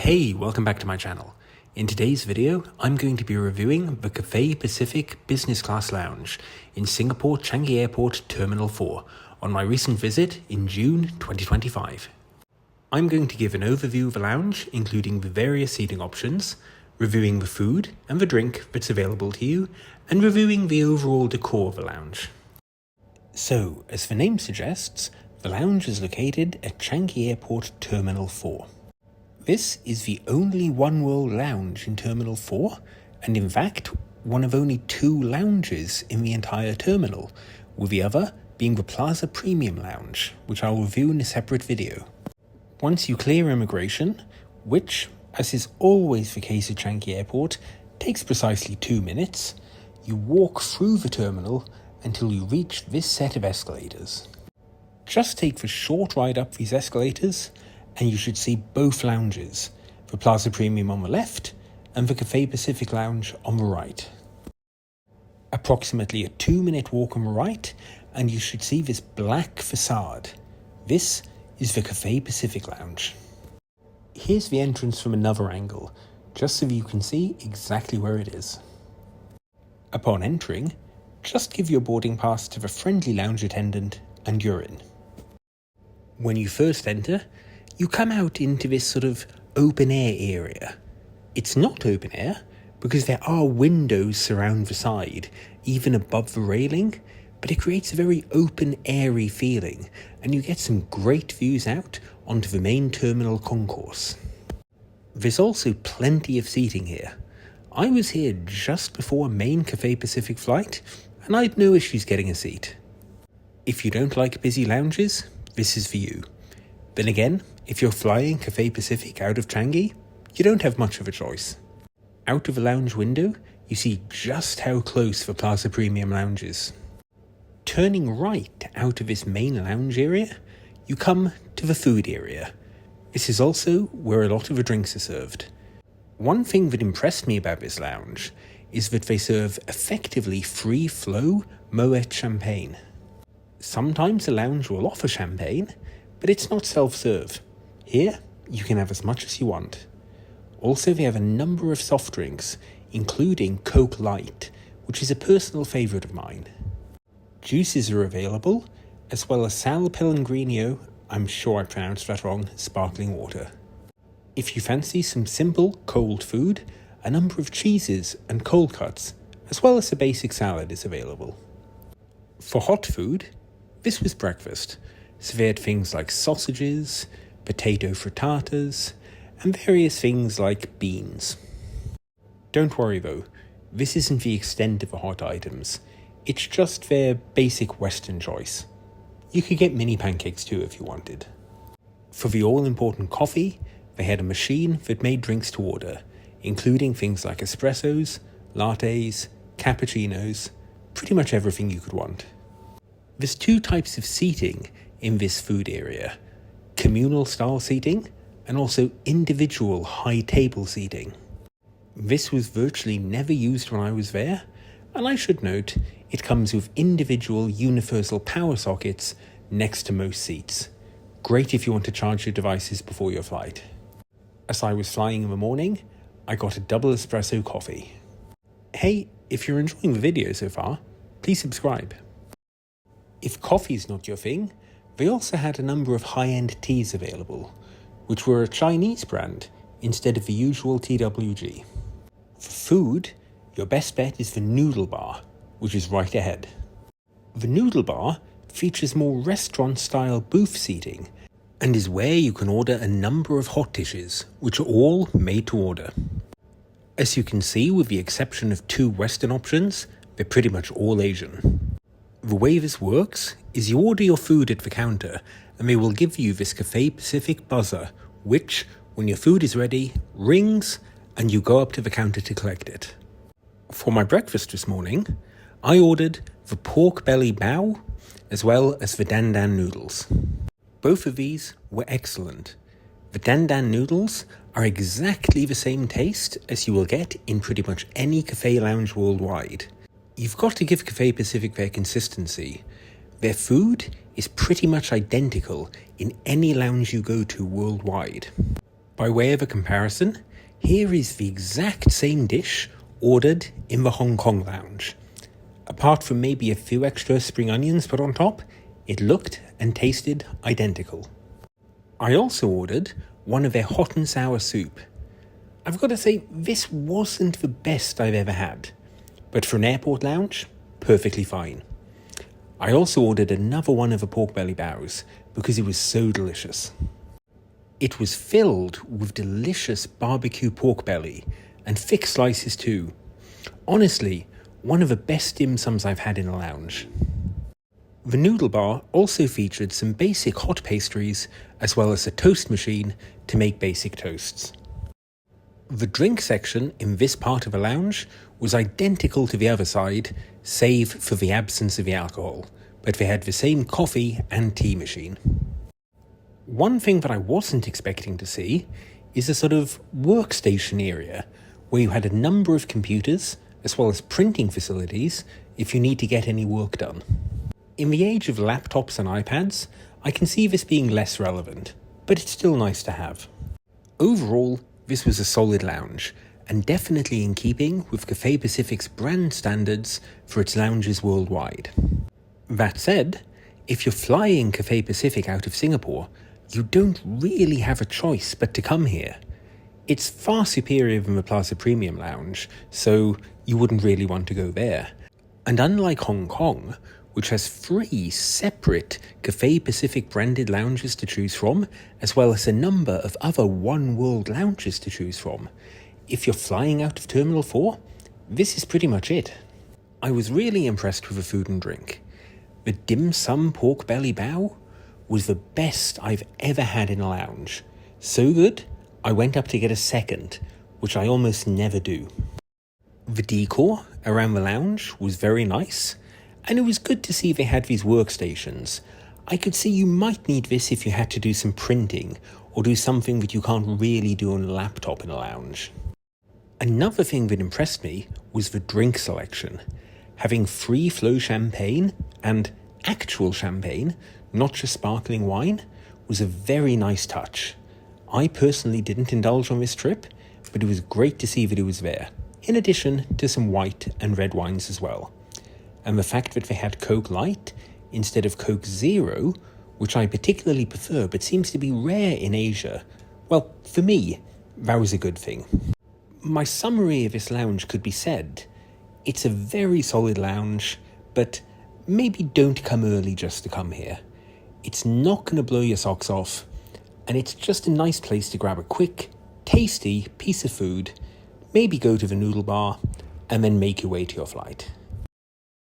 Hey, welcome back to my channel. In today's video, I'm going to be reviewing the Cathay Pacific Business Class Lounge in Singapore Changi Airport Terminal 4 on my recent visit in June 2025. I'm going to give an overview of the lounge, including the various seating options, reviewing the food and the drink that's available to you, and reviewing the overall decor of the lounge. So, as the name suggests, the lounge is located at Changi Airport Terminal 4. This is the only oneworld lounge in Terminal 4, and in fact, one of only 2 lounges in the entire terminal, with the other being the Plaza Premium Lounge, which I'll review in a separate video. Once you clear immigration, which, as is always the case at Changi Airport, takes precisely 2 minutes, you walk through the terminal until you reach this set of escalators. Just take the short ride up these escalators, and you should see both lounges, the Plaza Premium on the left and the Cathay Pacific Lounge on the right. Approximately a 2-minute walk on the right, and you should see this black facade. This is the Cathay Pacific Lounge. Here's the entrance from another angle, just so you can see exactly where it is. Upon entering, just give your boarding pass to the friendly lounge attendant and you're in. When you first enter, you come out into this sort of open air area. It's not open air because there are windows surround the side, even above the railing, but it creates a very open, airy feeling, and you get some great views out onto the main terminal concourse. There's also plenty of seating here. I was here just before a main Cathay Pacific flight, and I had no issues getting a seat. If you don't like busy lounges, this is for you. Then again, if you're flying Cathay Pacific out of Changi, you don't have much of a choice. Out of a lounge window, you see just how close the Plaza Premium Lounge is. Turning right out of this main lounge area, you come to the food area. This is also where a lot of the drinks are served. One thing that impressed me about this lounge is that they serve effectively free-flow Moet champagne. Sometimes the lounge will offer champagne, but it's not self-serve. Here, you can have as much as you want. Also, they have a number of soft drinks, including Coke Light, which is a personal favourite of mine. Juices are available, as well as Sal Pellegrino, I'm sure I pronounced that wrong, sparkling water. If you fancy some simple, cold food, a number of cheeses and cold cuts, as well as a basic salad is available. For hot food, this was breakfast, so they had things like sausages, potato frittatas, and various things like beans. Don't worry though, this isn't the extent of the hot items, it's just their basic Western choice. You could get mini pancakes too if you wanted. For the all-important coffee, they had a machine that made drinks to order, including things like espressos, lattes, cappuccinos, pretty much everything you could want. There's 2 types of seating in this food area, communal style seating and also individual high table seating. This was virtually never used when I was there, and I should note it comes with individual universal power sockets next to most seats. Great if you want to charge your devices before your flight. As I was flying in the morning, I got a double espresso coffee. Hey, if you're enjoying the video so far, please subscribe. If coffee's not your thing, they also had a number of high-end teas available, which were a Chinese brand instead of the usual TWG. For food, your best bet is the Noodle bar, which is right ahead. The Noodle bar features more restaurant-style booth seating and is where you can order a number of hot dishes, which are all made to order. As you can see, with the exception of 2 Western options, they're pretty much all Asian. The way this works is you order your food at the counter and they will give you this Cathay Pacific buzzer, which, when your food is ready, rings and you go up to the counter to collect it. For my breakfast this morning, I ordered the pork belly bao as well as the dan dan noodles. Both of these were excellent. The dan dan noodles are exactly the same taste as you will get in pretty much any cafe lounge worldwide. You've got to give Cathay Pacific their consistency. Their food is pretty much identical in any lounge you go to worldwide. By way of a comparison, here is the exact same dish ordered in the Hong Kong lounge. Apart from maybe a few extra spring onions put on top, it looked and tasted identical. I also ordered one of their hot and sour soup. I've got to say, this wasn't the best I've ever had, but for an airport lounge, perfectly fine. I also ordered another one of the pork belly bows because it was so delicious. It was filled with delicious barbecue pork belly and thick slices too. Honestly, one of the best dim sums I've had in a lounge. The noodle bar also featured some basic hot pastries as well as a toast machine to make basic toasts. The drink section in this part of the lounge was identical to the other side, save for the absence of the alcohol, but they had the same coffee and tea machine. One thing that I wasn't expecting to see is a sort of workstation area where you had a number of computers as well as printing facilities if you need to get any work done. In the age of laptops and iPads, I can see this being less relevant, but it's still nice to have. Overall, this was a solid lounge, and definitely in keeping with Cathay Pacific's brand standards for its lounges worldwide. That said, if you're flying Cathay Pacific out of Singapore, you don't really have a choice but to come here. It's far superior than the Plaza Premium Lounge, so you wouldn't really want to go there. And unlike Hong Kong, which has 3 separate Cathay Pacific branded lounges to choose from, as well as a number of other oneworld lounges to choose from, if you're flying out of Terminal 4, this is pretty much it. I was really impressed with the food and drink. The dim sum pork belly bao was the best I've ever had in a lounge. So good, I went up to get a second, which I almost never do. The decor around the lounge was very nice, and it was good to see they had these workstations. I could see you might need this if you had to do some printing or do something that you can't really do on a laptop in a lounge. Another thing that impressed me was the drink selection. Having free flow champagne and actual champagne, not just sparkling wine, was a very nice touch. I personally didn't indulge on this trip, but it was great to see that it was there, in addition to some white and red wines as well. And the fact that they had Coke Light instead of Coke Zero, which I particularly prefer but seems to be rare in Asia, well, for me, that was a good thing. My summary of this lounge could be said: it's a very solid lounge, but maybe don't come early just to come here. It's not going to blow your socks off, and it's just a nice place to grab a quick, tasty piece of food, maybe go to the noodle bar, and then make your way to your flight.